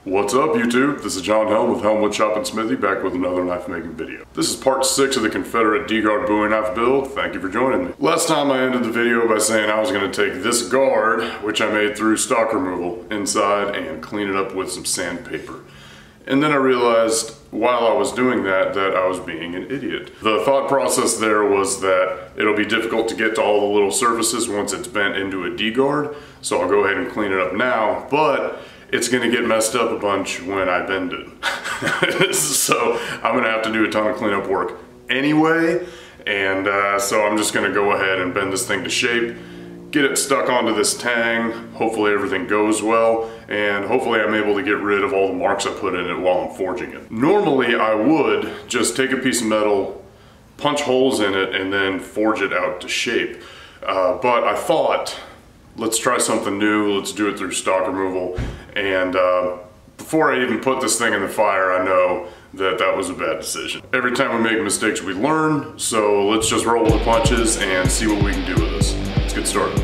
What's up YouTube? This is John Helm with Helm, Woodshop, and Smithy, back with another knife making video. This is part 6 of the Confederate Bowie knife build. Thank you for joining me. Last time I ended the video by saying I was going to take this guard, which I made through stock removal, inside and clean it up with some sandpaper. And then I realized while I was doing that I was being an idiot. The thought process there was that it'll be difficult to get to all the little surfaces once it's bent into a D-guard, so I'll go ahead and clean it up now, but it's gonna get messed up a bunch when I bend it. So I'm gonna have to do a ton of cleanup work anyway, and so I'm just gonna go ahead and bend this thing to shape, get it stuck onto this tang, hopefully everything goes well, and hopefully I'm able to get rid of all the marks I put in it while I'm forging it. Normally I would just take a piece of metal, punch holes in it, and then forge it out to shape. But I thought, let's try something new, let's do it through stock removal, and before I even put this thing in the fire, I know that that was a bad decision. Every time we make mistakes we learn, so let's just roll the punches and see what we can do with this. Let's get started.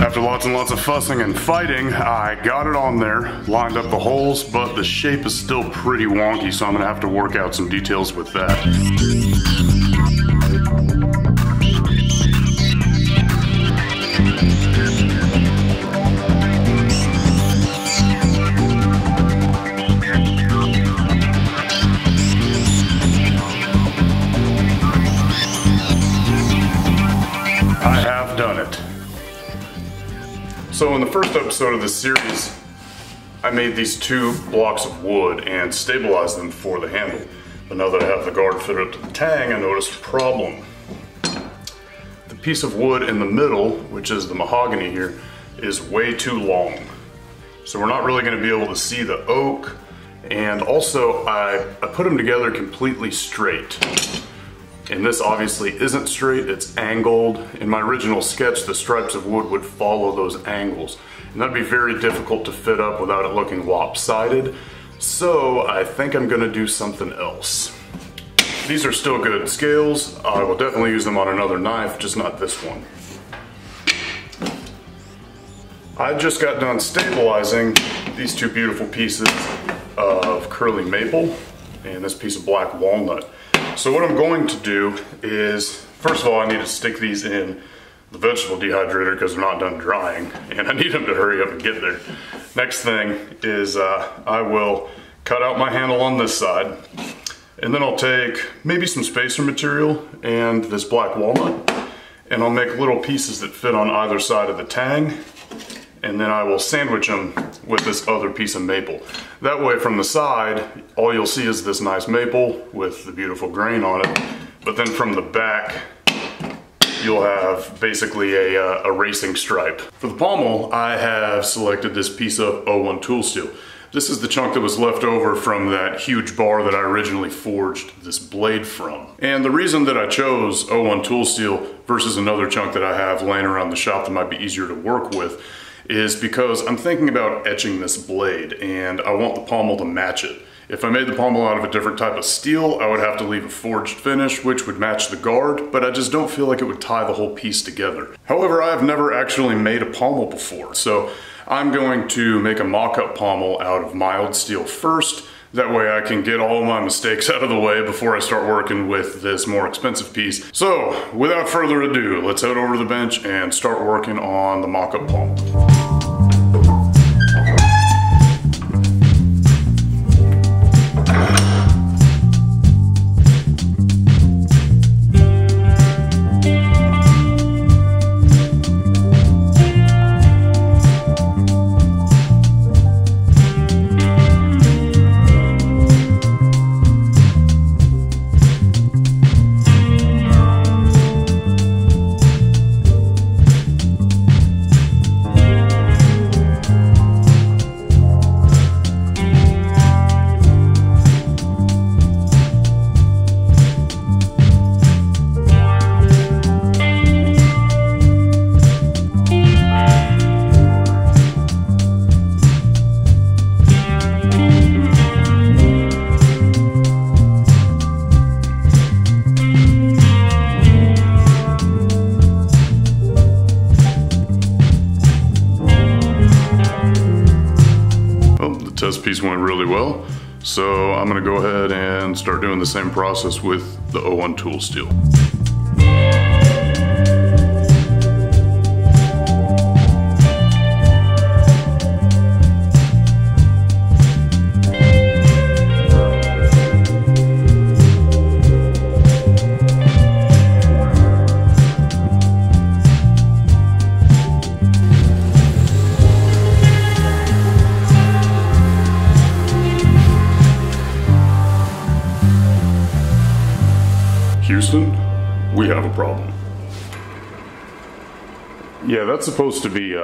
After lots and lots of fussing and fighting, I got it on there, lined up the holes, but the shape is still pretty wonky, so I'm gonna have to work out some details with that. I have done it. So in the first episode of this series, I made these 2 blocks of wood and stabilized them for the handle. But now that I have the guard fitted to the tang, I noticed a problem. The piece of wood in the middle, which is the mahogany here, is way too long. So we're not really going to be able to see the oak, and also I put them together completely straight. And this obviously isn't straight, it's angled. In my original sketch, the stripes of wood would follow those angles. And that'd be very difficult to fit up without it looking lopsided. So I think I'm gonna do something else. These are still good scales. I will definitely use them on another knife, just not this one. I just got done stabilizing these 2 beautiful pieces of curly maple and this piece of black walnut. So what I'm going to do is, first of all, I need to stick these in the vegetable dehydrator because they're not done drying, and I need them to hurry up and get there. Next thing is I will cut out my handle on this side, and then I'll take maybe some spacer material and this black walnut, and I'll make little pieces that fit on either side of the tang, and then I will sandwich them with this other piece of maple. That way from the side, all you'll see is this nice maple with the beautiful grain on it, but then from the back, you'll have basically a racing stripe. For the pommel, I have selected this piece of 01 tool steel. This is the chunk that was left over from that huge bar that I originally forged this blade from. And the reason that I chose 01 tool steel versus another chunk that I have laying around the shop that might be easier to work with is because I'm thinking about etching this blade and I want the pommel to match it. If I made the pommel out of a different type of steel, I would have to leave a forged finish, which would match the guard, but I just don't feel like it would tie the whole piece together. However, I have never actually made a pommel before, so I'm going to make a mock-up pommel out of mild steel first, That way I can get all of my mistakes out of the way before I start working with this more expensive piece. So without further ado, let's head over to the bench and start working on the mock-up pommel. Test piece went really well, so I'm going to go ahead and start doing the same process with the 01 tool steel. Houston, we have a problem. Yeah, that's supposed to be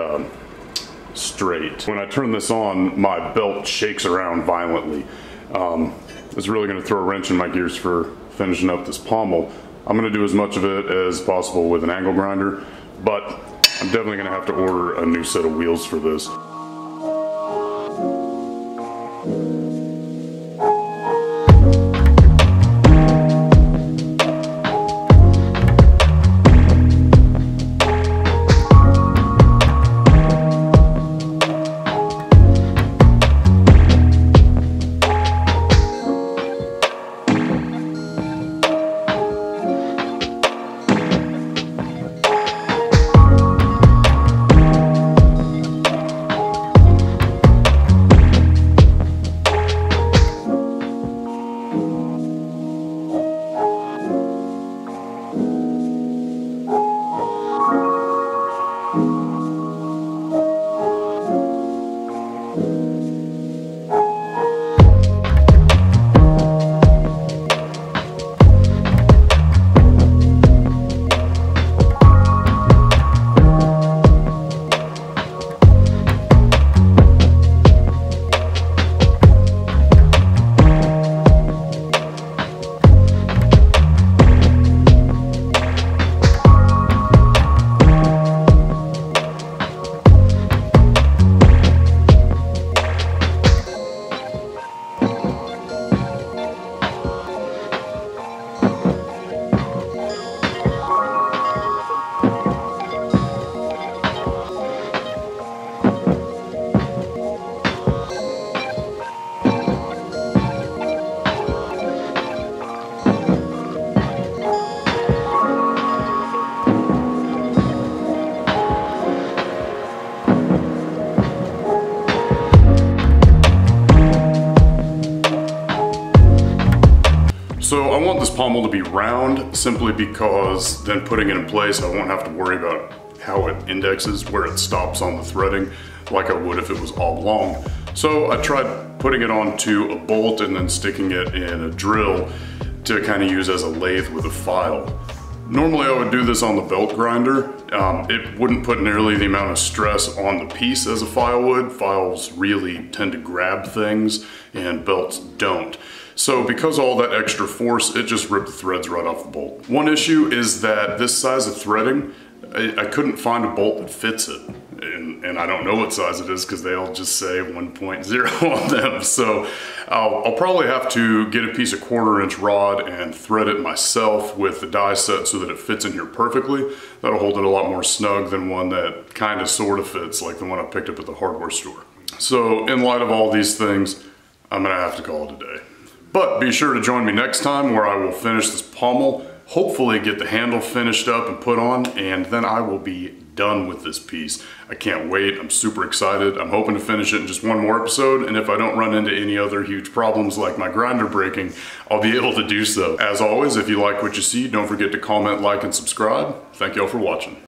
straight. When I turn this on, my belt shakes around violently. It's really going to throw a wrench in my gears for finishing up this pommel. I'm going to do as much of it as possible with an angle grinder, but I'm definitely going to have to order a new set of wheels for this. So I want this pommel to be round simply because then putting it in place I won't have to worry about how it indexes, where it stops on the threading, like I would if it was oblong. So I tried putting it onto a bolt and then sticking it in a drill to kind of use as a lathe with a file. Normally I would do this on the belt grinder. It wouldn't put nearly the amount of stress on the piece as a file would. Files really tend to grab things and belts don't. So because of all that extra force, it just ripped the threads right off the bolt. One issue is that this size of threading, I couldn't find a bolt that fits it. And I don't know what size it is because they all just say 1.0 on them. So I'll probably have to get a piece of 1/4-inch rod and thread it myself with the die set so that it fits in here perfectly. That'll hold it a lot more snug than one that kind of sort of fits, like the one I picked up at the hardware store. So in light of all these things, I'm gonna have to call it a day. But be sure to join me next time where I will finish this pommel, hopefully get the handle finished up and put on, and then I will be done with this piece. I can't wait, I'm super excited. I'm hoping to finish it in just one more episode, and if I don't run into any other huge problems like my grinder breaking, I'll be able to do so. As always, if you like what you see, don't forget to comment, like, and subscribe. Thank y'all for watching.